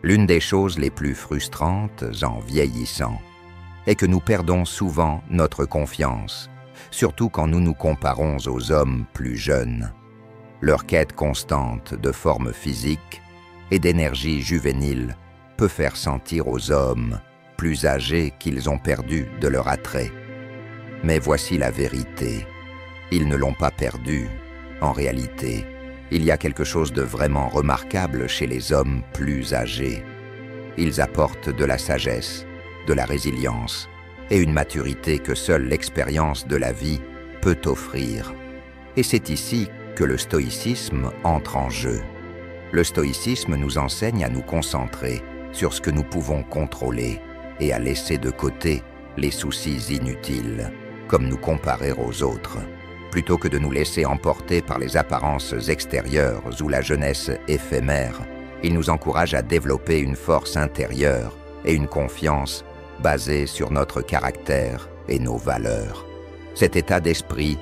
L'une des choses les plus frustrantes en vieillissant est que nous perdons souvent notre confiance, surtout quand nous nous comparons aux hommes plus jeunes. Leur quête constante de forme physique et d'énergie juvénile peut faire sentir aux hommes plus âgés qu'ils ont perdu de leur attrait. Mais voici la vérité, ils ne l'ont pas perdu. En réalité, il y a quelque chose de vraiment remarquable chez les hommes plus âgés. Ils apportent de la sagesse, de la résilience et une maturité que seule l'expérience de la vie peut offrir. Et c'est ici que le stoïcisme entre en jeu. Le stoïcisme nous enseigne à nous concentrer sur ce que nous pouvons contrôler et à laisser de côté les soucis inutiles, comme nous comparer aux autres. Plutôt que de nous laisser emporter par les apparences extérieures ou la jeunesse éphémère, il nous encourage à développer une force intérieure et une confiance basée sur notre caractère et nos valeurs. Cet état d'esprit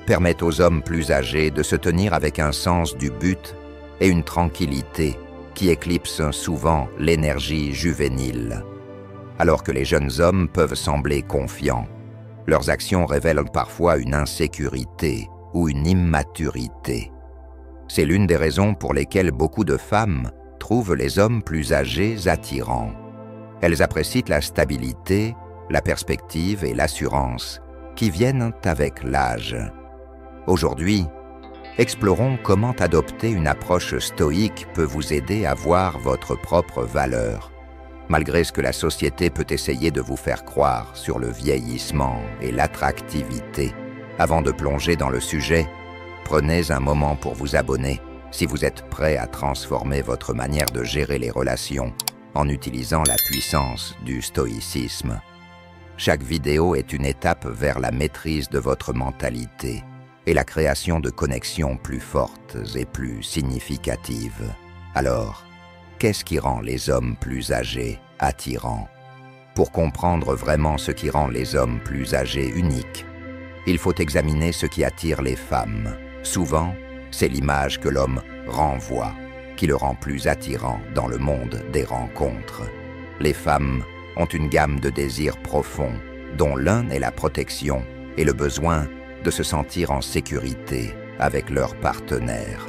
permet aux hommes plus âgés de se tenir avec un sens du but et une tranquillité qui éclipse souvent l'énergie juvénile. Alors que les jeunes hommes peuvent sembler confiants, leurs actions révèlent parfois une insécurité ou une immaturité. C'est l'une des raisons pour lesquelles beaucoup de femmes trouvent les hommes plus âgés attirants. Elles apprécient la stabilité, la perspective et l'assurance qui viennent avec l'âge. Aujourd'hui, explorons comment adopter une approche stoïque peut vous aider à voir votre propre valeur, malgré ce que la société peut essayer de vous faire croire sur le vieillissement et l'attractivité. Avant de plonger dans le sujet, prenez un moment pour vous abonner si vous êtes prêt à transformer votre manière de gérer les relations en utilisant la puissance du stoïcisme. Chaque vidéo est une étape vers la maîtrise de votre mentalité et la création de connexions plus fortes et plus significatives. Alors, qu'est-ce qui rend les hommes plus âgés attirants? Pour comprendre vraiment ce qui rend les hommes plus âgés uniques, il faut examiner ce qui attire les femmes. Souvent, c'est l'image que l'homme renvoie, qui le rend plus attirant dans le monde des rencontres. Les femmes ont une gamme de désirs profonds, dont l'un est la protection et le besoin de se sentir en sécurité avec leur partenaire.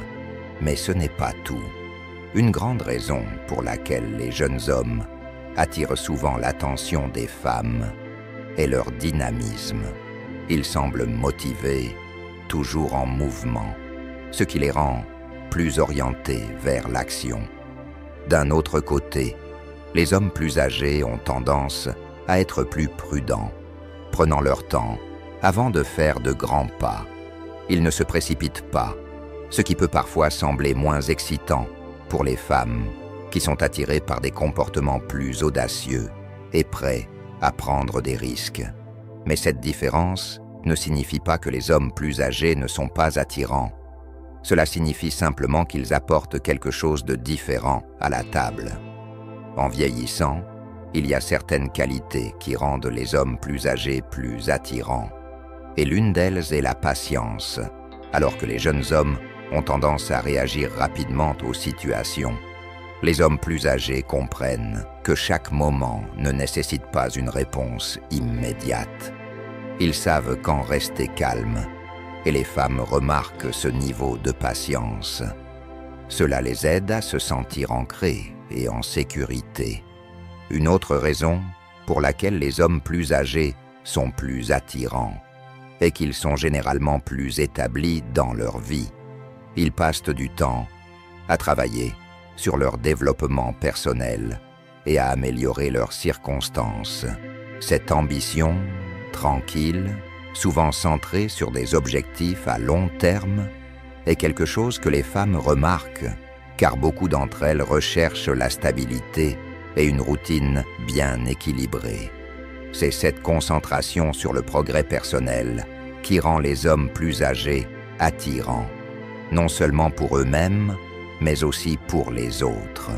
Mais ce n'est pas tout. Une grande raison pour laquelle les jeunes hommes attirent souvent l'attention des femmes est leur dynamisme. Ils semblent motivés, toujours en mouvement, ce qui les rend plus orientés vers l'action. D'un autre côté, les hommes plus âgés ont tendance à être plus prudents, prenant leur temps avant de faire de grands pas. Ils ne se précipitent pas, ce qui peut parfois sembler moins excitant pour les femmes qui sont attirées par des comportements plus audacieux et prêts à prendre des risques. Mais cette différence ne signifie pas que les hommes plus âgés ne sont pas attirants. Cela signifie simplement qu'ils apportent quelque chose de différent à la table. En vieillissant, il y a certaines qualités qui rendent les hommes plus âgés plus attirants. Et l'une d'elles est la patience, alors que les jeunes hommes ont tendance à réagir rapidement aux situations. Les hommes plus âgés comprennent que chaque moment ne nécessite pas une réponse immédiate. Ils savent quand rester calme, et les femmes remarquent ce niveau de patience. Cela les aide à se sentir ancrés et en sécurité. Une autre raison pour laquelle les hommes plus âgés sont plus attirants est qu'ils sont généralement plus établis dans leur vie. Ils passent du temps à travailler sur leur développement personnel et à améliorer leurs circonstances. Cette ambition, tranquille, souvent centrée sur des objectifs à long terme, est quelque chose que les femmes remarquent, car beaucoup d'entre elles recherchent la stabilité et une routine bien équilibrée. C'est cette concentration sur le progrès personnel qui rend les hommes plus âgés attirants, non seulement pour eux-mêmes, mais aussi pour les autres.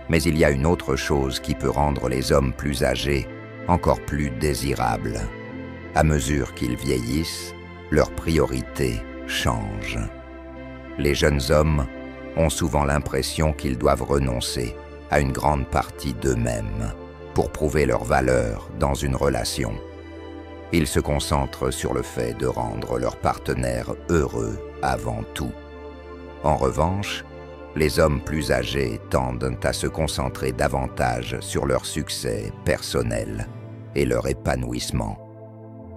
Mais il y a une autre chose qui peut rendre les hommes plus âgés encore plus désirables. À mesure qu'ils vieillissent, leurs priorités changent. Les jeunes hommes ont souvent l'impression qu'ils doivent renoncer à une grande partie d'eux-mêmes pour prouver leur valeur dans une relation. Ils se concentrent sur le fait de rendre leur partenaire heureux avant tout. En revanche, les hommes plus âgés tendent à se concentrer davantage sur leur succès personnel et leur épanouissement.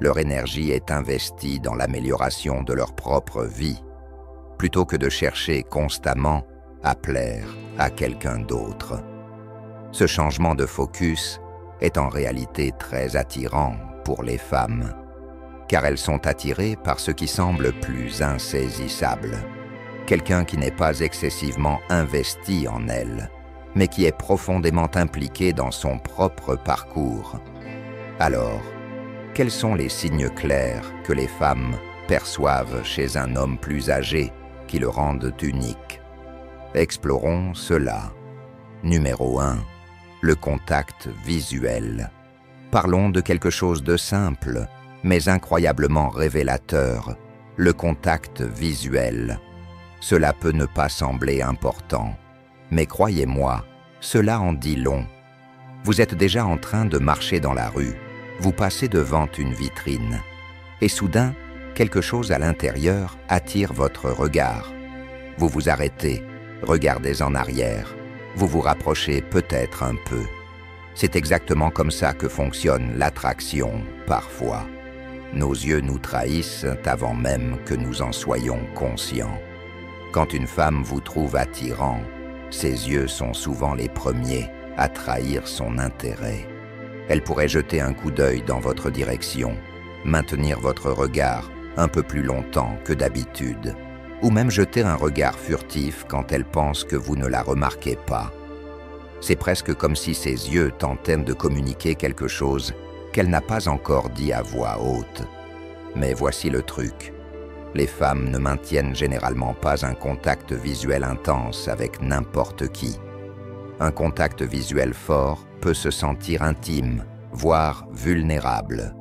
Leur énergie est investie dans l'amélioration de leur propre vie, plutôt que de chercher constamment à plaire à quelqu'un d'autre. Ce changement de focus est en réalité très attirant pour les femmes, car elles sont attirées par ce qui semble plus insaisissable. Quelqu'un qui n'est pas excessivement investi en elle, mais qui est profondément impliqué dans son propre parcours. Alors, quels sont les signes clairs que les femmes perçoivent chez un homme plus âgé qui le rendent unique? Explorons cela. Numéro 1. Le contact visuel. Parlons de quelque chose de simple, mais incroyablement révélateur, le contact visuel. Cela peut ne pas sembler important, mais croyez-moi, cela en dit long. Vous êtes déjà en train de marcher dans la rue, vous passez devant une vitrine, et soudain, quelque chose à l'intérieur attire votre regard. Vous vous arrêtez, regardez en arrière, vous vous rapprochez peut-être un peu. C'est exactement comme ça que fonctionne l'attraction, parfois. Nos yeux nous trahissent avant même que nous en soyons conscients. Quand une femme vous trouve attirant, ses yeux sont souvent les premiers à trahir son intérêt. Elle pourrait jeter un coup d'œil dans votre direction, maintenir votre regard un peu plus longtemps que d'habitude, ou même jeter un regard furtif quand elle pense que vous ne la remarquez pas. C'est presque comme si ses yeux tentaient de communiquer quelque chose qu'elle n'a pas encore dit à voix haute. Mais voici le truc. Les femmes ne maintiennent généralement pas un contact visuel intense avec n'importe qui. Un contact visuel fort peut se sentir intime, voire vulnérable.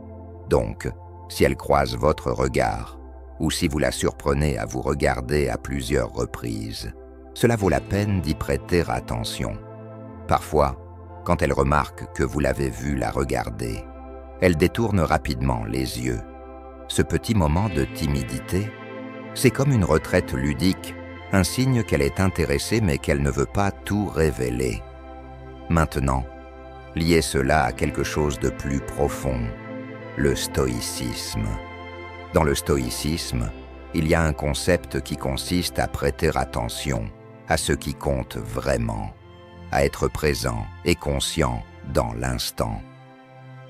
Donc, si elle croise votre regard, ou si vous la surprenez à vous regarder à plusieurs reprises, cela vaut la peine d'y prêter attention. Parfois, quand elle remarque que vous l'avez vue la regarder, elle détourne rapidement les yeux. Ce petit moment de timidité, c'est comme une retraite ludique, un signe qu'elle est intéressée mais qu'elle ne veut pas tout révéler. Maintenant, liez cela à quelque chose de plus profond, le stoïcisme. Dans le stoïcisme, il y a un concept qui consiste à prêter attention à ce qui compte vraiment, à être présent et conscient dans l'instant.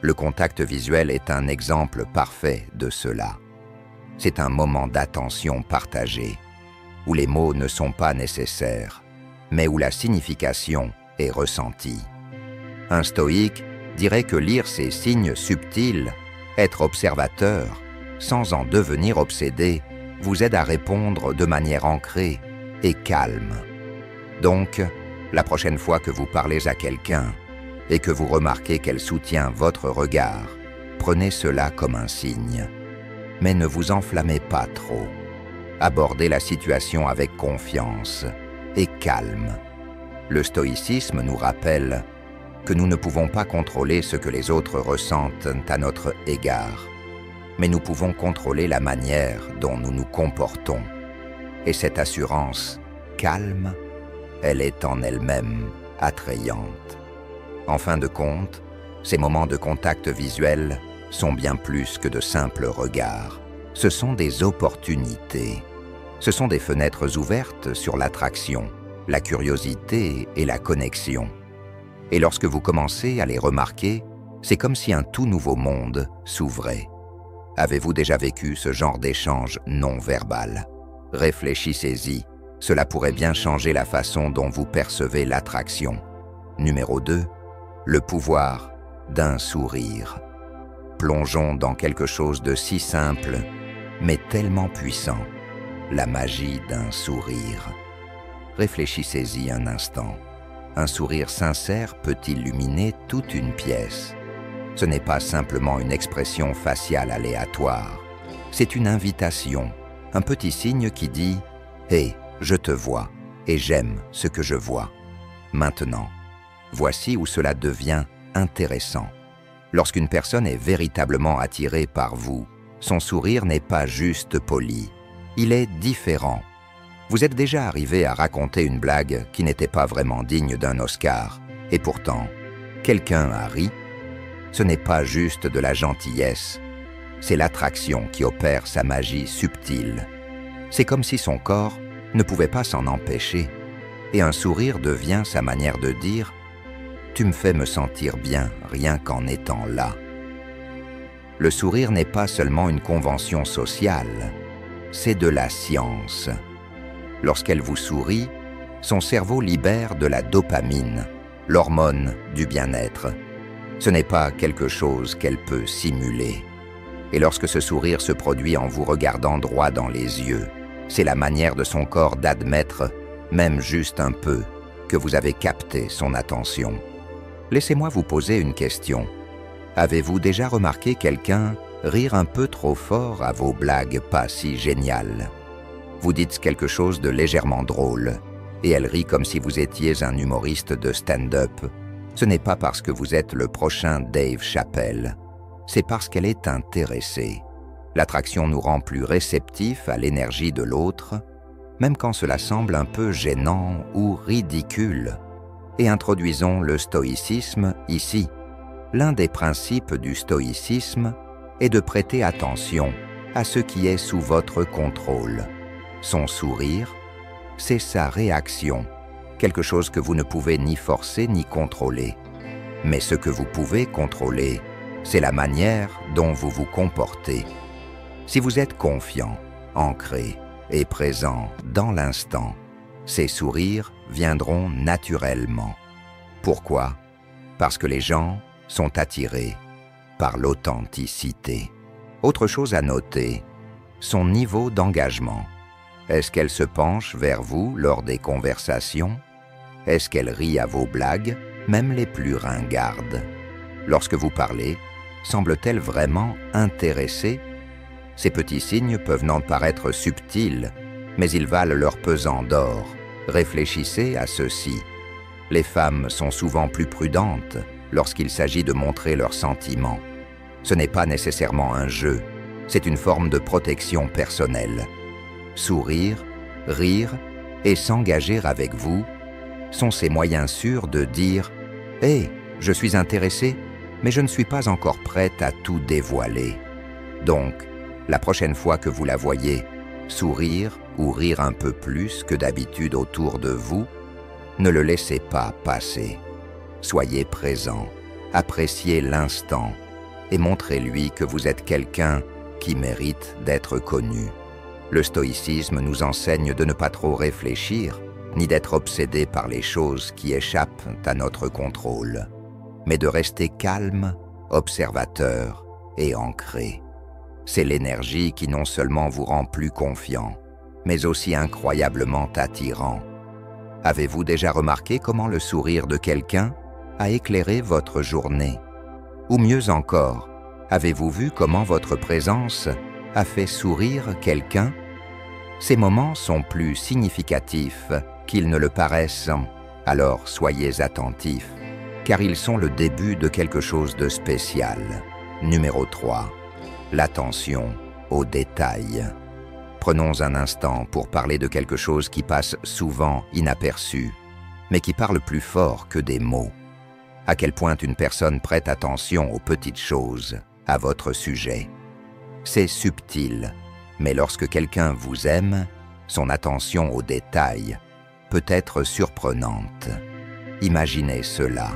Le contact visuel est un exemple parfait de cela. C'est un moment d'attention partagée, où les mots ne sont pas nécessaires, mais où la signification est ressentie. Un stoïque dirait que lire ces signes subtils, être observateur, sans en devenir obsédé, vous aide à répondre de manière ancrée et calme. Donc, la prochaine fois que vous parlez à quelqu'un, et que vous remarquez qu'elle soutient votre regard, prenez cela comme un signe. Mais ne vous enflammez pas trop. Abordez la situation avec confiance et calme. Le stoïcisme nous rappelle que nous ne pouvons pas contrôler ce que les autres ressentent à notre égard, mais nous pouvons contrôler la manière dont nous nous comportons. Et cette assurance calme, elle est en elle-même attrayante. En fin de compte, ces moments de contact visuel sont bien plus que de simples regards. Ce sont des opportunités. Ce sont des fenêtres ouvertes sur l'attraction, la curiosité et la connexion. Et lorsque vous commencez à les remarquer, c'est comme si un tout nouveau monde s'ouvrait. Avez-vous déjà vécu ce genre d'échange non verbal? Réfléchissez-y, cela pourrait bien changer la façon dont vous percevez l'attraction. Numéro 2. Le pouvoir d'un sourire. Plongeons dans quelque chose de si simple, mais tellement puissant, la magie d'un sourire. Réfléchissez-y un instant. Un sourire sincère peut illuminer toute une pièce. Ce n'est pas simplement une expression faciale aléatoire, c'est une invitation, un petit signe qui dit « Hé, je te vois et j'aime ce que je vois. Maintenant, Voici où cela devient intéressant. Lorsqu'une personne est véritablement attirée par vous, son sourire n'est pas juste poli, il est différent. Vous êtes déjà arrivé à raconter une blague qui n'était pas vraiment digne d'un Oscar, et pourtant, quelqu'un a ri. Ce n'est pas juste de la gentillesse, c'est l'attraction qui opère sa magie subtile. C'est comme si son corps ne pouvait pas s'en empêcher, et un sourire devient sa manière de dire « Tu me fais me sentir bien rien qu'en étant là ». Le sourire n'est pas seulement une convention sociale, c'est de la science. Lorsqu'elle vous sourit, son cerveau libère de la dopamine, l'hormone du bien-être. Ce n'est pas quelque chose qu'elle peut simuler. Et lorsque ce sourire se produit en vous regardant droit dans les yeux, c'est la manière de son corps d'admettre, même juste un peu, que vous avez capté son attention. Laissez-moi vous poser une question. Avez-vous déjà remarqué quelqu'un rire un peu trop fort à vos blagues pas si géniales? Vous dites quelque chose de légèrement drôle, et elle rit comme si vous étiez un humoriste de stand-up. Ce n'est pas parce que vous êtes le prochain Dave Chappelle, c'est parce qu'elle est intéressée. L'attraction nous rend plus réceptifs à l'énergie de l'autre, même quand cela semble un peu gênant ou ridicule. Et introduisons le stoïcisme ici. L'un des principes du stoïcisme est de prêter attention à ce qui est sous votre contrôle. Son sourire, c'est sa réaction, quelque chose que vous ne pouvez ni forcer ni contrôler. Mais ce que vous pouvez contrôler, c'est la manière dont vous vous comportez. Si vous êtes confiant, ancré et présent dans l'instant, ces sourires viendront naturellement. Pourquoi? Parce que les gens sont attirés par l'authenticité. Autre chose à noter, son niveau d'engagement. Est-ce qu'elle se penche vers vous lors des conversations? Est-ce qu'elle rit à vos blagues, même les plus ringardes? Lorsque vous parlez, semble-t-elle vraiment intéressée? Ces petits signes peuvent n'en paraître subtils, mais ils valent leur pesant d'or. Réfléchissez à ceci. Les femmes sont souvent plus prudentes lorsqu'il s'agit de montrer leurs sentiments. Ce n'est pas nécessairement un jeu, c'est une forme de protection personnelle. Sourire, rire et s'engager avec vous sont ces moyens sûrs de dire « Hé, je suis intéressé, mais je ne suis pas encore prête à tout dévoiler. » Donc, la prochaine fois que vous la voyez, sourire ou rire un peu plus que d'habitude autour de vous, ne le laissez pas passer. Soyez présent, appréciez l'instant et montrez-lui que vous êtes quelqu'un qui mérite d'être connu. Le stoïcisme nous enseigne de ne pas trop réfléchir, ni d'être obsédé par les choses qui échappent à notre contrôle, mais de rester calme, observateur et ancré. C'est l'énergie qui non seulement vous rend plus confiant, mais aussi incroyablement attirant. Avez-vous déjà remarqué comment le sourire de quelqu'un a éclairé votre journée? Ou mieux encore, avez-vous vu comment votre présence a fait sourire quelqu'un? Ces moments sont plus significatifs qu'ils ne le paraissent, alors soyez attentifs, car ils sont le début de quelque chose de spécial. Numéro 3. L'attention aux détails. Prenons un instant pour parler de quelque chose qui passe souvent inaperçu, mais qui parle plus fort que des mots. À quel point une personne prête attention aux petites choses à votre sujet. C'est subtil, mais lorsque quelqu'un vous aime, son attention aux détails peut être surprenante. Imaginez cela.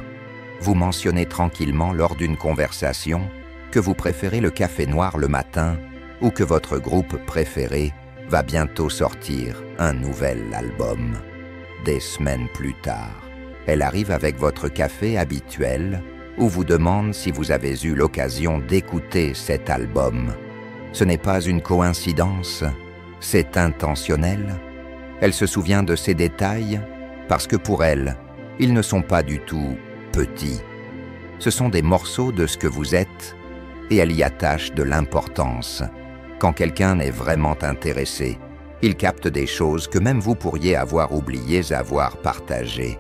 Vous mentionnez tranquillement lors d'une conversation que vous préférez le café noir le matin ou que votre groupe préféré va bientôt sortir un nouvel album. Des semaines plus tard, elle arrive avec votre café habituel ou vous demande si vous avez eu l'occasion d'écouter cet album. Ce n'est pas une coïncidence, c'est intentionnel. Elle se souvient de ces détails parce que pour elle, ils ne sont pas du tout petits. Ce sont des morceaux de ce que vous êtes et elle y attache de l'importance. Quand quelqu'un est vraiment intéressé, il capte des choses que même vous pourriez avoir oubliées avoir partagées.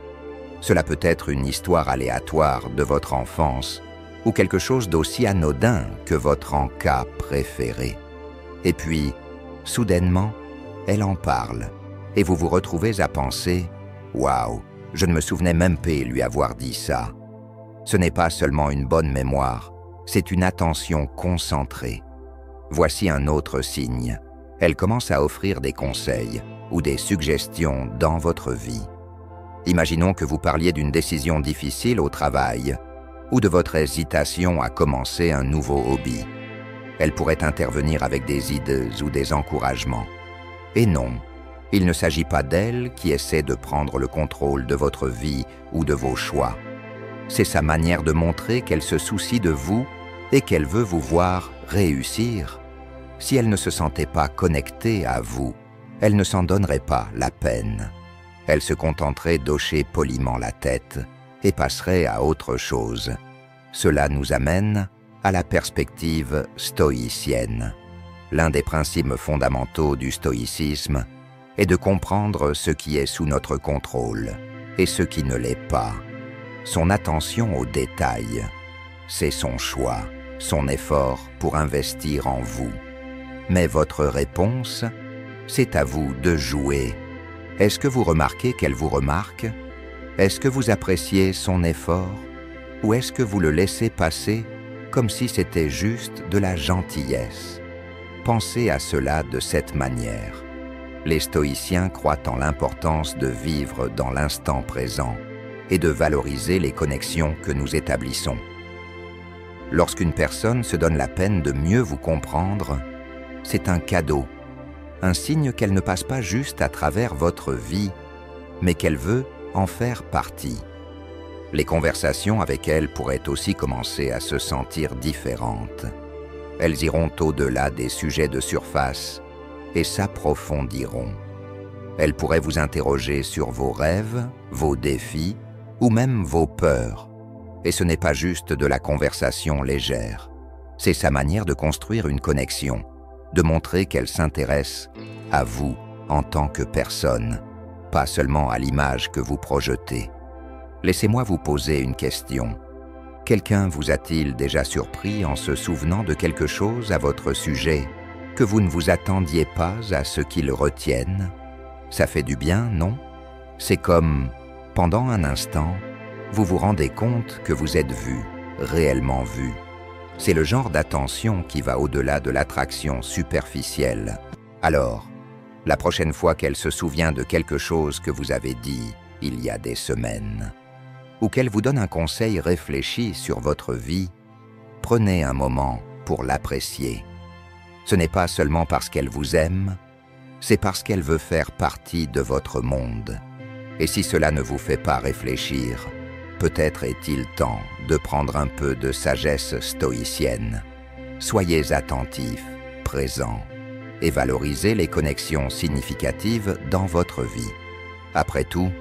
Cela peut être une histoire aléatoire de votre enfance ou quelque chose d'aussi anodin que votre encas préféré. Et puis, soudainement, elle en parle et vous vous retrouvez à penser « Waouh, je ne me souvenais même pas lui avoir dit ça ». Ce n'est pas seulement une bonne mémoire, c'est une attention concentrée. Voici un autre signe. Elle commence à offrir des conseils ou des suggestions dans votre vie. Imaginons que vous parliez d'une décision difficile au travail ou de votre hésitation à commencer un nouveau hobby. Elle pourrait intervenir avec des idées ou des encouragements. Et non, il ne s'agit pas d'elle qui essaie de prendre le contrôle de votre vie ou de vos choix. C'est sa manière de montrer qu'elle se soucie de vous et qu'elle veut vous voir réussir. Si elle ne se sentait pas connectée à vous, elle ne s'en donnerait pas la peine. Elle se contenterait d'hocher poliment la tête et passerait à autre chose. Cela nous amène à la perspective stoïcienne. L'un des principes fondamentaux du stoïcisme est de comprendre ce qui est sous notre contrôle et ce qui ne l'est pas. Son attention aux détails, c'est son choix, son effort pour investir en vous. Mais votre réponse, c'est à vous de jouer. Est-ce que vous remarquez qu'elle vous remarque? Est-ce que vous appréciez son effort? Ou est-ce que vous le laissez passer comme si c'était juste de la gentillesse? Pensez à cela de cette manière. Les stoïciens croient en l'importance de vivre dans l'instant présent et de valoriser les connexions que nous établissons. Lorsqu'une personne se donne la peine de mieux vous comprendre, c'est un cadeau, un signe qu'elle ne passe pas juste à travers votre vie, mais qu'elle veut en faire partie. Les conversations avec elle pourraient aussi commencer à se sentir différentes. Elles iront au-delà des sujets de surface et s'approfondiront. Elles pourraient vous interroger sur vos rêves, vos défis ou même vos peurs. Et ce n'est pas juste de la conversation légère. C'est sa manière de construire une connexion, de montrer qu'elle s'intéresse à vous en tant que personne, pas seulement à l'image que vous projetez. Laissez-moi vous poser une question. Quelqu'un vous a-t-il déjà surpris en se souvenant de quelque chose à votre sujet que vous ne vous attendiez pas à ce qu'il retienne? Ça fait du bien, non? C'est comme, pendant un instant, vous vous rendez compte que vous êtes vu, réellement vu. C'est le genre d'attention qui va au-delà de l'attraction superficielle. Alors, la prochaine fois qu'elle se souvient de quelque chose que vous avez dit il y a des semaines, ou qu'elle vous donne un conseil réfléchi sur votre vie, prenez un moment pour l'apprécier. Ce n'est pas seulement parce qu'elle vous aime, c'est parce qu'elle veut faire partie de votre monde. Et si cela ne vous fait pas réfléchir, peut-être est-il temps de prendre un peu de sagesse stoïcienne. Soyez attentifs, présents, et valorisez les connexions significatives dans votre vie. Après tout,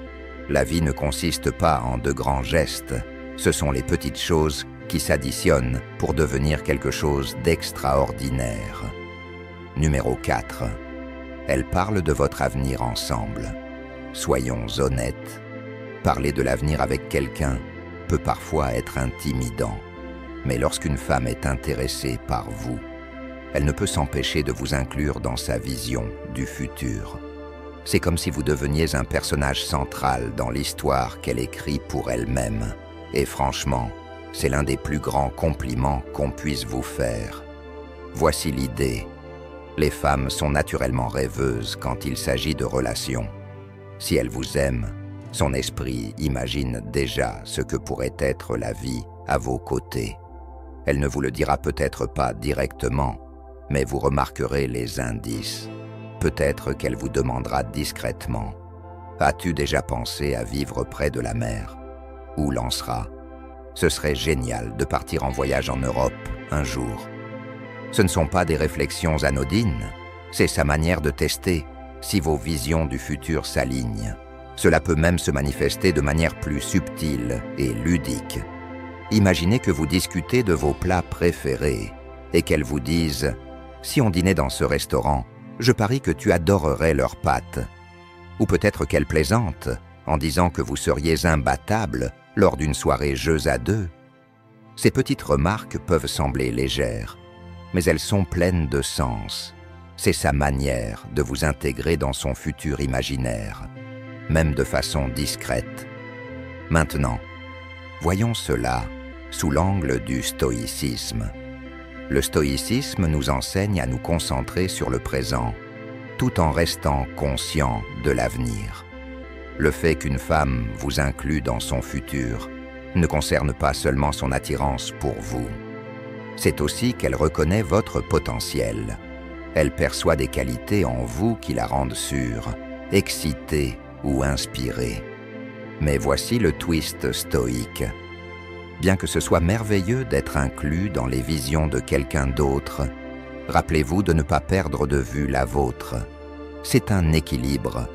la vie ne consiste pas en de grands gestes, ce sont les petites choses qui s'additionnent pour devenir quelque chose d'extraordinaire. Numéro 4. Elle parle de votre avenir ensemble. Soyons honnêtes. Parler de l'avenir avec quelqu'un peut parfois être intimidant. Mais lorsqu'une femme est intéressée par vous, elle ne peut s'empêcher de vous inclure dans sa vision du futur. C'est comme si vous deveniez un personnage central dans l'histoire qu'elle écrit pour elle-même. Et franchement, c'est l'un des plus grands compliments qu'on puisse vous faire. Voici l'idée. Les femmes sont naturellement rêveuses quand il s'agit de relations. Si elle vous aime, son esprit imagine déjà ce que pourrait être la vie à vos côtés. Elle ne vous le dira peut-être pas directement, mais vous remarquerez les indices. Peut-être qu'elle vous demandera discrètement « As-tu déjà pensé à vivre près de la mer ?» ou lancera « Ce serait génial de partir en voyage en Europe un jour. » Ce ne sont pas des réflexions anodines, c'est sa manière de tester si vos visions du futur s'alignent. Cela peut même se manifester de manière plus subtile et ludique. Imaginez que vous discutez de vos plats préférés et qu'elle vous dise « Si on dînait dans ce restaurant, je parie que tu adorerais leurs pâtes. » Ou peut-être qu'elle plaisante en disant que vous seriez imbattable lors d'une soirée jeux à deux. Ces petites remarques peuvent sembler légères, mais elles sont pleines de sens. C'est sa manière de vous intégrer dans son futur imaginaire, même de façon discrète. Maintenant, voyons cela sous l'angle du stoïcisme. Le stoïcisme nous enseigne à nous concentrer sur le présent, tout en restant conscient de l'avenir. Le fait qu'une femme vous inclue dans son futur ne concerne pas seulement son attirance pour vous. C'est aussi qu'elle reconnaît votre potentiel. Elle perçoit des qualités en vous qui la rendent sûre, excitée ou inspirée. Mais voici le twist stoïque. Bien que ce soit merveilleux d'être inclus dans les visions de quelqu'un d'autre, rappelez-vous de ne pas perdre de vue la vôtre. C'est un équilibre.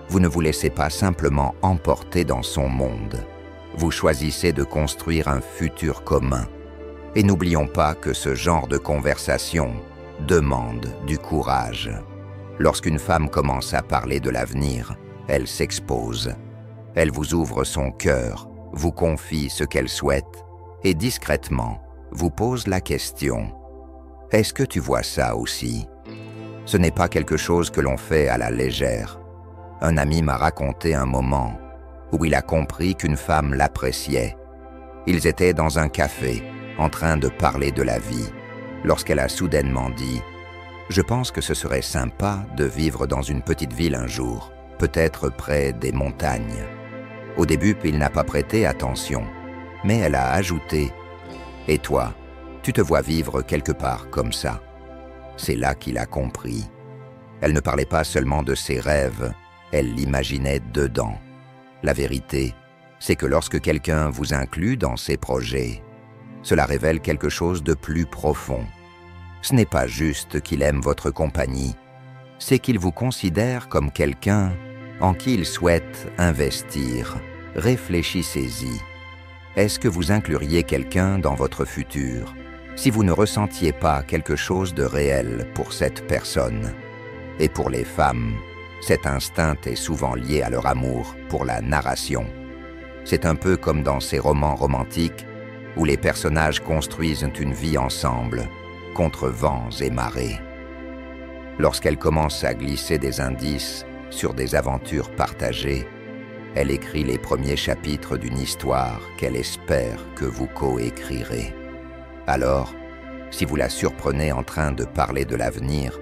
Vous ne vous laissez pas simplement emporter dans son monde. Vous choisissez de construire un futur commun. Et n'oublions pas que ce genre de conversation demande du courage. Lorsqu'une femme commence à parler de l'avenir, elle s'expose. Elle vous ouvre son cœur, vous confie ce qu'elle souhaite et discrètement vous pose la question « Est-ce que tu vois ça aussi ?» Ce n'est pas quelque chose que l'on fait à la légère. Un ami m'a raconté un moment où il a compris qu'une femme l'appréciait. Ils étaient dans un café, en train de parler de la vie, lorsqu'elle a soudainement dit « Je pense que ce serait sympa de vivre dans une petite ville un jour, peut-être près des montagnes. » Au début, il n'a pas prêté attention, mais elle a ajouté « Et toi, tu te vois vivre quelque part comme ça ?» C'est là qu'il a compris. Elle ne parlait pas seulement de ses rêves, elle l'imaginait dedans. La vérité, c'est que lorsque quelqu'un vous inclut dans ses projets, cela révèle quelque chose de plus profond. Ce n'est pas juste qu'il aime votre compagnie, c'est qu'il vous considère comme quelqu'un en qui il souhaite investir. Réfléchissez-y. Est-ce que vous incluriez quelqu'un dans votre futur si vous ne ressentiez pas quelque chose de réel pour cette personne? Et pour les femmes, cet instinct est souvent lié à leur amour pour la narration. C'est un peu comme dans ces romans romantiques où les personnages construisent une vie ensemble, contre vents et marées. Lorsqu'elle commence à glisser des indices sur des aventures partagées, elle écrit les premiers chapitres d'une histoire qu'elle espère que vous coécrirez. Alors, si vous la surprenez en train de parler de l'avenir,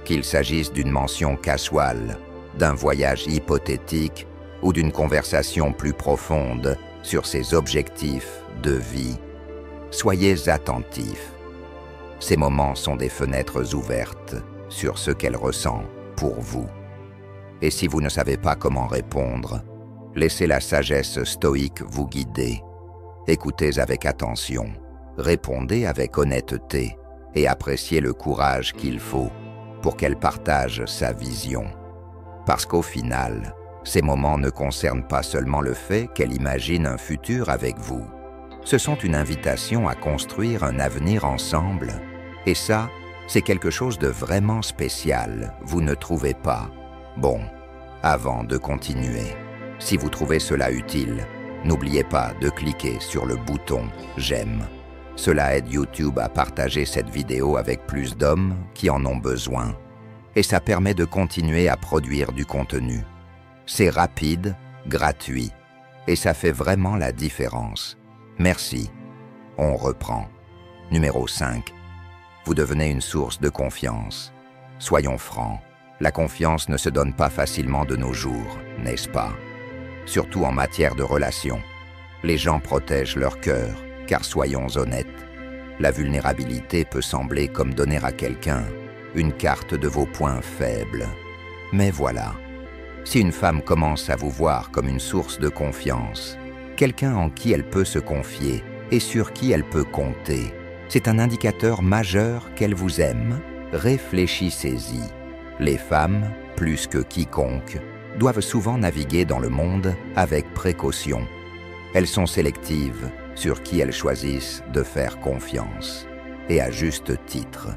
qu'il s'agisse d'une mention casuale, d'un voyage hypothétique ou d'une conversation plus profonde sur ses objectifs de vie, soyez attentifs. Ces moments sont des fenêtres ouvertes sur ce qu'elle ressent pour vous. Et si vous ne savez pas comment répondre, laissez la sagesse stoïque vous guider. Écoutez avec attention, répondez avec honnêteté et appréciez le courage qu'il faut pour qu'elle partage sa vision. Parce qu'au final, ces moments ne concernent pas seulement le fait qu'elle imagine un futur avec vous. Ce sont une invitation à construire un avenir ensemble. Et ça, c'est quelque chose de vraiment spécial, vous ne trouvez pas? Bon, avant de continuer, si vous trouvez cela utile, n'oubliez pas de cliquer sur le bouton « J'aime ». Cela aide YouTube à partager cette vidéo avec plus d'hommes qui en ont besoin. Et ça permet de continuer à produire du contenu. C'est rapide, gratuit, et ça fait vraiment la différence. Merci. On reprend. Numéro 5. Vous devenez une source de confiance. Soyons francs, la confiance ne se donne pas facilement de nos jours, n'est-ce pas? Surtout en matière de relations. Les gens protègent leur cœur, car soyons honnêtes, la vulnérabilité peut sembler comme donner à quelqu'un une carte de vos points faibles. Mais voilà, si une femme commence à vous voir comme une source de confiance, quelqu'un en qui elle peut se confier et sur qui elle peut compter, c'est un indicateur majeur qu'elle vous aime. Réfléchissez-y. Les femmes, plus que quiconque, doivent souvent naviguer dans le monde avec précaution. Elles sont sélectives sur qui elles choisissent de faire confiance, et à juste titre.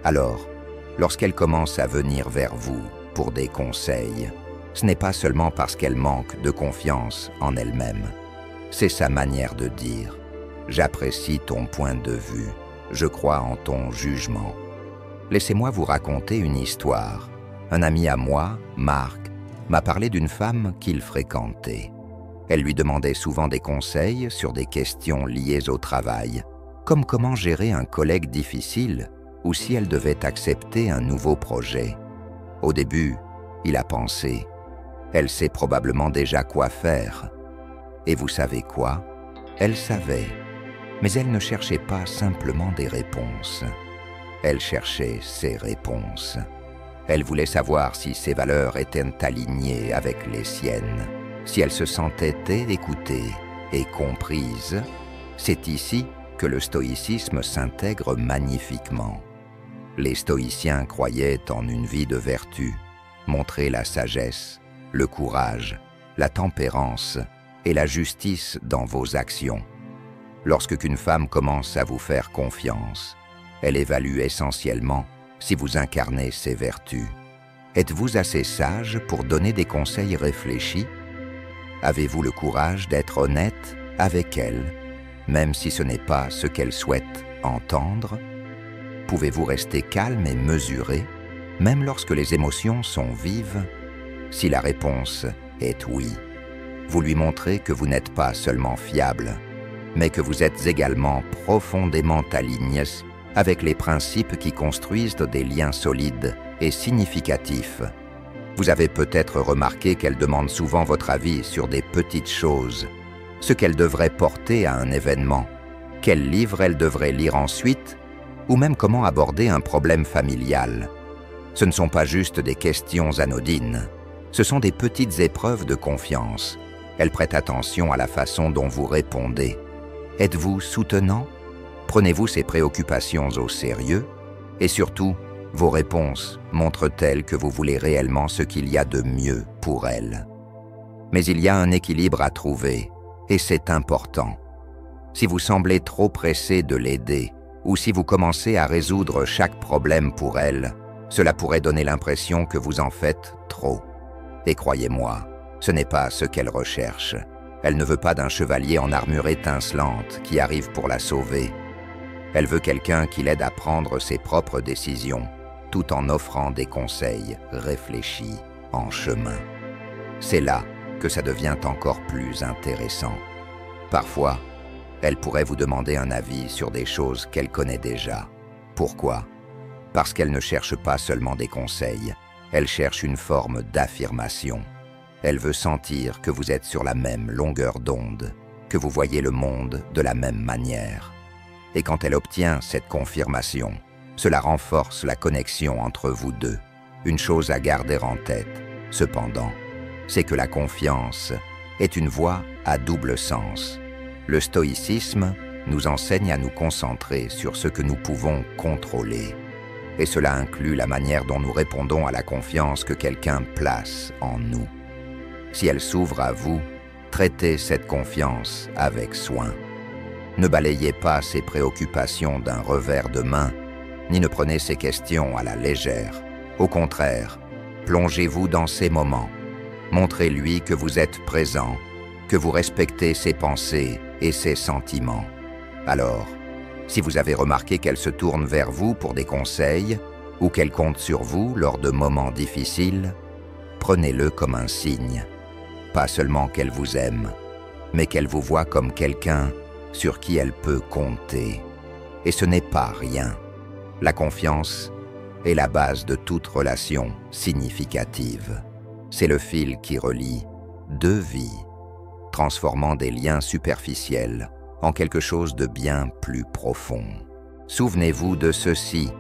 Alors, lorsqu'elles commencent à venir vers vous pour des conseils, Ce n'est pas seulement parce qu'elle manque de confiance en elle-même. C'est sa manière de dire « J'apprécie ton point de vue, je crois en ton jugement ». Laissez-moi vous raconter une histoire. Un ami à moi, Marc, m'a parlé d'une femme qu'il fréquentait. Elle lui demandait souvent des conseils sur des questions liées au travail, comme comment gérer un collègue difficile ou si elle devait accepter un nouveau projet. Au début, il a pensé « Elle sait probablement déjà quoi faire ». Et vous savez quoi? Elle savait, mais elle ne cherchait pas simplement des réponses. Elle cherchait ses réponses. Elle voulait savoir si ses valeurs étaient alignées avec les siennes, si elle se sentait écoutée et comprise. C'est ici que le stoïcisme s'intègre magnifiquement. Les stoïciens croyaient en une vie de vertu, montrer la sagesse, le courage, la tempérance et la justice dans vos actions. Lorsqu'une femme commence à vous faire confiance, elle évalue essentiellement si vous incarnez ces vertus. Êtes-vous assez sage pour donner des conseils réfléchis? Avez-vous le courage d'être honnête avec elle, même si ce n'est pas ce qu'elle souhaite entendre? Pouvez-vous rester calme et mesuré, même lorsque les émotions sont vives? Si la réponse est oui, vous lui montrez que vous n'êtes pas seulement fiable, mais que vous êtes également profondément aligné avec les principes qui construisent des liens solides et significatifs. Vous avez peut-être remarqué qu'elle demande souvent votre avis sur des petites choses, ce qu'elle devrait porter à un événement, quel livre elle devrait lire ensuite, ou même comment aborder un problème familial. Ce ne sont pas juste des questions anodines, ce sont des petites épreuves de confiance. Elle prête attention à la façon dont vous répondez. Êtes-vous soutenant? Prenez-vous ces préoccupations au sérieux? Et surtout, vos réponses montrent-elles que vous voulez réellement ce qu'il y a de mieux pour elle? Mais il y a un équilibre à trouver, et c'est important. Si vous semblez trop pressé de l'aider, ou si vous commencez à résoudre chaque problème pour elle, cela pourrait donner l'impression que vous en faites trop. Et croyez-moi, ce n'est pas ce qu'elle recherche. Elle ne veut pas d'un chevalier en armure étincelante qui arrive pour la sauver. Elle veut quelqu'un qui l'aide à prendre ses propres décisions, tout en offrant des conseils réfléchis en chemin. C'est là que ça devient encore plus intéressant. Parfois, elle pourrait vous demander un avis sur des choses qu'elle connaît déjà. Pourquoi? Parce qu'elle ne cherche pas seulement des conseils, elle cherche une forme d'affirmation. Elle veut sentir que vous êtes sur la même longueur d'onde, que vous voyez le monde de la même manière. Et quand elle obtient cette confirmation, cela renforce la connexion entre vous deux. Une chose à garder en tête, cependant, c'est que la confiance est une voie à double sens. Le stoïcisme nous enseigne à nous concentrer sur ce que nous pouvons contrôler. Et cela inclut la manière dont nous répondons à la confiance que quelqu'un place en nous. Si elle s'ouvre à vous, traitez cette confiance avec soin. Ne balayez pas ses préoccupations d'un revers de main, ni ne prenez ses questions à la légère. Au contraire, plongez-vous dans ces moments. Montrez-lui que vous êtes présent, que vous respectez ses pensées et ses sentiments. Alors, si vous avez remarqué qu'elle se tourne vers vous pour des conseils ou qu'elle compte sur vous lors de moments difficiles, prenez-le comme un signe. Pas seulement qu'elle vous aime, mais qu'elle vous voit comme quelqu'un sur qui elle peut compter. Et ce n'est pas rien. La confiance est la base de toute relation significative. C'est le fil qui relie deux vies, transformant des liens superficiels en quelque chose de bien plus profond. Souvenez-vous de ceci.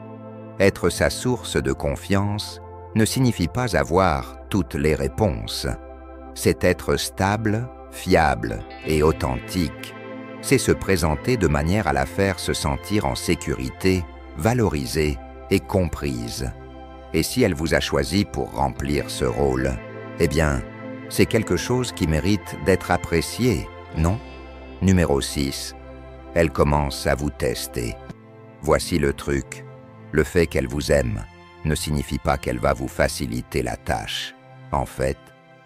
Être sa source de confiance ne signifie pas avoir toutes les réponses. C'est être stable, fiable et authentique. C'est se présenter de manière à la faire se sentir en sécurité, valorisée et comprise. Et si elle vous a choisi pour remplir ce rôle, eh bien, c'est quelque chose qui mérite d'être apprécié, non? Numéro 6. Elle commence à vous tester. Voici le truc. Le fait qu'elle vous aime ne signifie pas qu'elle va vous faciliter la tâche. En fait,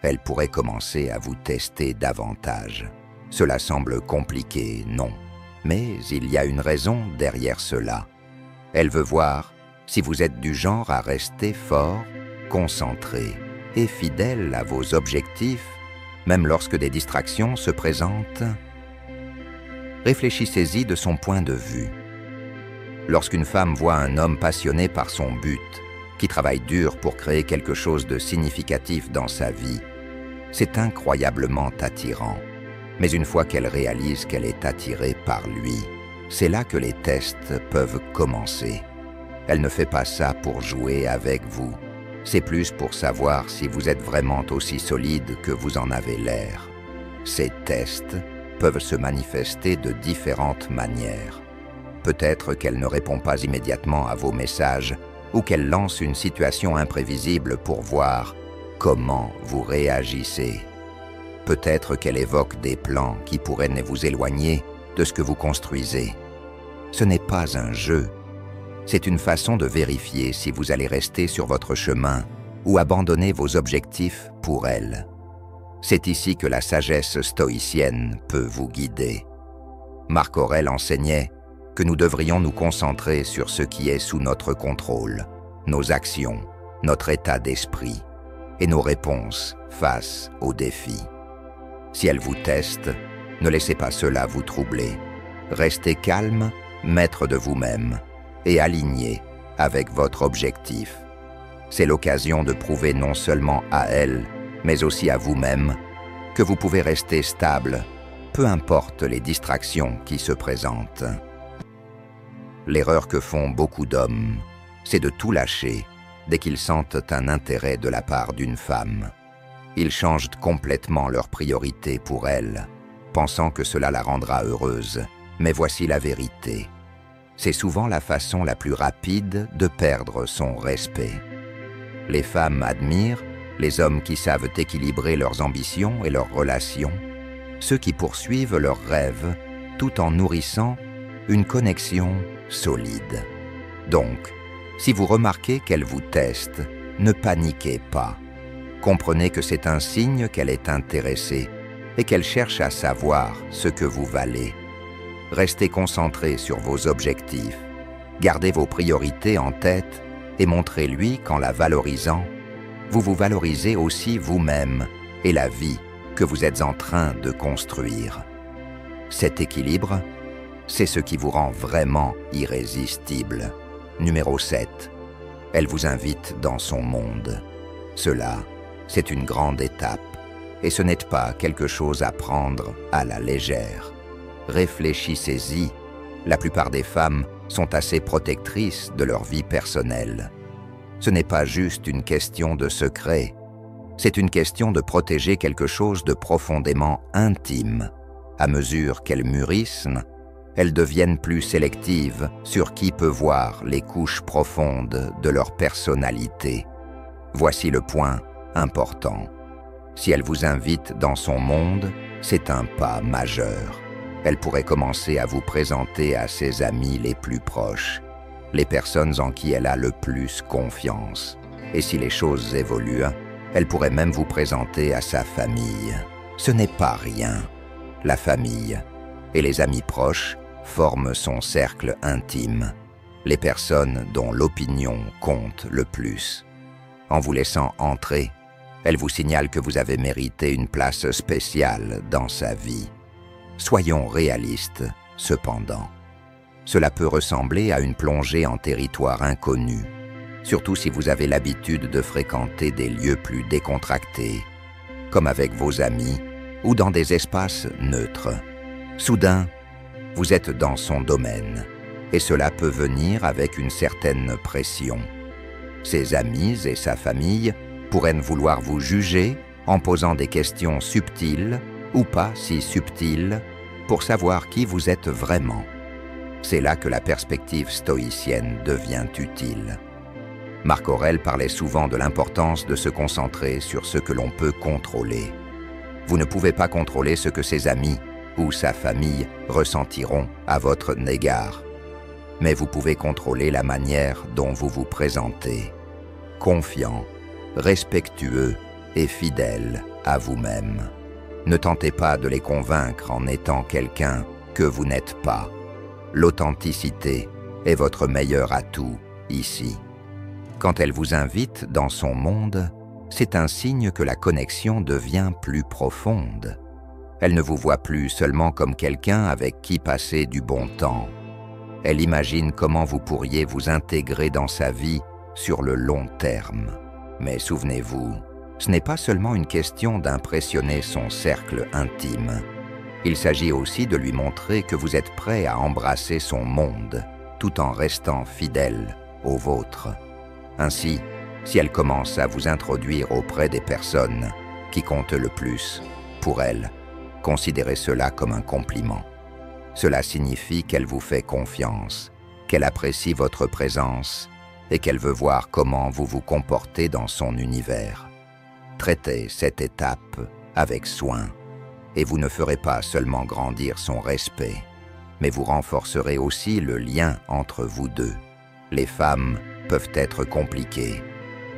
elle pourrait commencer à vous tester davantage. Cela semble compliqué, non? Mais il y a une raison derrière cela. Elle veut voir si vous êtes du genre à rester fort, concentré et fidèle à vos objectifs, même lorsque des distractions se présentent. Réfléchissez-y de son point de vue. Lorsqu'une femme voit un homme passionné par son but, qui travaille dur pour créer quelque chose de significatif dans sa vie, c'est incroyablement attirant. Mais une fois qu'elle réalise qu'elle est attirée par lui, c'est là que les tests peuvent commencer. Elle ne fait pas ça pour jouer avec vous. C'est plus pour savoir si vous êtes vraiment aussi solide que vous en avez l'air. Ces tests peuvent se manifester de différentes manières. Peut-être qu'elle ne répond pas immédiatement à vos messages ou qu'elle lance une situation imprévisible pour voir comment vous réagissez. Peut-être qu'elle évoque des plans qui pourraient vous éloigner de ce que vous construisez. Ce n'est pas un jeu. C'est une façon de vérifier si vous allez rester sur votre chemin ou abandonner vos objectifs pour elle. C'est ici que la sagesse stoïcienne peut vous guider. Marc Aurèle enseignait que nous devrions nous concentrer sur ce qui est sous notre contrôle, nos actions, notre état d'esprit et nos réponses face aux défis. Si elle vous teste, ne laissez pas cela vous troubler. Restez calme, maître de vous-même et aligné avec votre objectif. C'est l'occasion de prouver non seulement à elle, mais aussi à vous-même, que vous pouvez rester stable, peu importe les distractions qui se présentent. L'erreur que font beaucoup d'hommes, c'est de tout lâcher dès qu'ils sentent un intérêt de la part d'une femme. Ils changent complètement leurs priorités pour elle, pensant que cela la rendra heureuse. Mais voici la vérité. C'est souvent la façon la plus rapide de perdre son respect. Les femmes admirent les hommes qui savent équilibrer leurs ambitions et leurs relations, ceux qui poursuivent leurs rêves tout en nourrissant une connexion solide. Donc, si vous remarquez qu'elle vous teste, ne paniquez pas. Comprenez que c'est un signe qu'elle est intéressée et qu'elle cherche à savoir ce que vous valez. Restez concentré sur vos objectifs, gardez vos priorités en tête et montrez-lui qu'en la valorisant, vous vous valorisez aussi vous-même et la vie que vous êtes en train de construire. Cet équilibre, c'est ce qui vous rend vraiment irrésistible. Numéro 7. Elle vous invite dans son monde. Cela, c'est une grande étape, et ce n'est pas quelque chose à prendre à la légère. Réfléchissez-y. La plupart des femmes sont assez protectrices de leur vie personnelle. Ce n'est pas juste une question de secret, c'est une question de protéger quelque chose de profondément intime. À mesure qu'elles mûrissent, elles deviennent plus sélectives sur qui peut voir les couches profondes de leur personnalité. Voici le point important. Si elle vous invite dans son monde, c'est un pas majeur. Elle pourrait commencer à vous présenter à ses amis les plus proches, les personnes en qui elle a le plus confiance. Et si les choses évoluent, elle pourrait même vous présenter à sa famille. Ce n'est pas rien. La famille et les amis proches forment son cercle intime, les personnes dont l'opinion compte le plus. En vous laissant entrer, elle vous signale que vous avez mérité une place spéciale dans sa vie. Soyons réalistes, cependant. Cela peut ressembler à une plongée en territoire inconnu, surtout si vous avez l'habitude de fréquenter des lieux plus décontractés, comme avec vos amis ou dans des espaces neutres. Soudain, vous êtes dans son domaine, et cela peut venir avec une certaine pression. Ses amis et sa famille pourraient vouloir vous juger en posant des questions subtiles ou pas si subtiles pour savoir qui vous êtes vraiment. C'est là que la perspective stoïcienne devient utile. Marc Aurèle parlait souvent de l'importance de se concentrer sur ce que l'on peut contrôler. Vous ne pouvez pas contrôler ce que ses amis ou sa famille ressentiront à votre égard, mais vous pouvez contrôler la manière dont vous vous présentez. Confiant, respectueux et fidèle, à vous-même. Ne tentez pas de les convaincre en étant quelqu'un que vous n'êtes pas. L'authenticité est votre meilleur atout ici. Quand elle vous invite dans son monde, c'est un signe que la connexion devient plus profonde. Elle ne vous voit plus seulement comme quelqu'un avec qui passer du bon temps. Elle imagine comment vous pourriez vous intégrer dans sa vie sur le long terme. Mais souvenez-vous, ce n'est pas seulement une question d'impressionner son cercle intime. Il s'agit aussi de lui montrer que vous êtes prêt à embrasser son monde, tout en restant fidèle au vôtre. Ainsi, si elle commence à vous introduire auprès des personnes qui comptent le plus pour elle, considérez cela comme un compliment. Cela signifie qu'elle vous fait confiance, qu'elle apprécie votre présence et qu'elle veut voir comment vous vous comportez dans son univers. Traitez cette étape avec soin et vous ne ferez pas seulement grandir son respect, mais vous renforcerez aussi le lien entre vous deux. Les femmes peuvent être compliquées,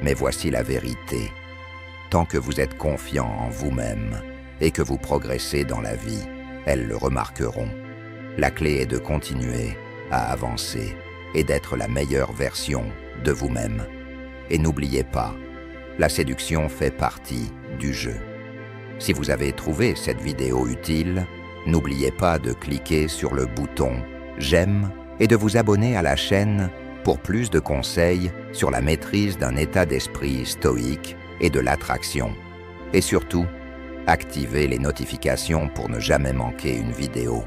mais voici la vérité. Tant que vous êtes confiant en vous-même et que vous progressez dans la vie, elles le remarqueront. La clé est de continuer à avancer et d'être la meilleure version de vous-même. Et n'oubliez pas, la séduction fait partie du jeu. Si vous avez trouvé cette vidéo utile, n'oubliez pas de cliquer sur le bouton « J'aime » et de vous abonner à la chaîne pour plus de conseils sur la maîtrise d'un état d'esprit stoïque et de l'attraction. Et surtout, activez les notifications pour ne jamais manquer une vidéo.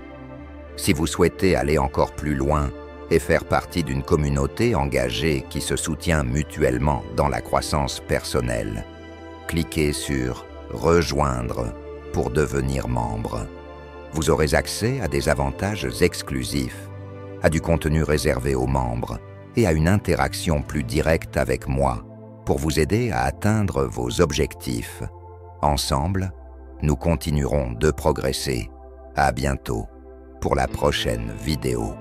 Si vous souhaitez aller encore plus loin et faire partie d'une communauté engagée qui se soutient mutuellement dans la croissance personnelle, cliquez sur « Rejoindre » pour devenir membre. Vous aurez accès à des avantages exclusifs, à du contenu réservé aux membres et à une interaction plus directe avec moi pour vous aider à atteindre vos objectifs. Ensemble, nous continuerons de progresser. À bientôt pour la prochaine vidéo.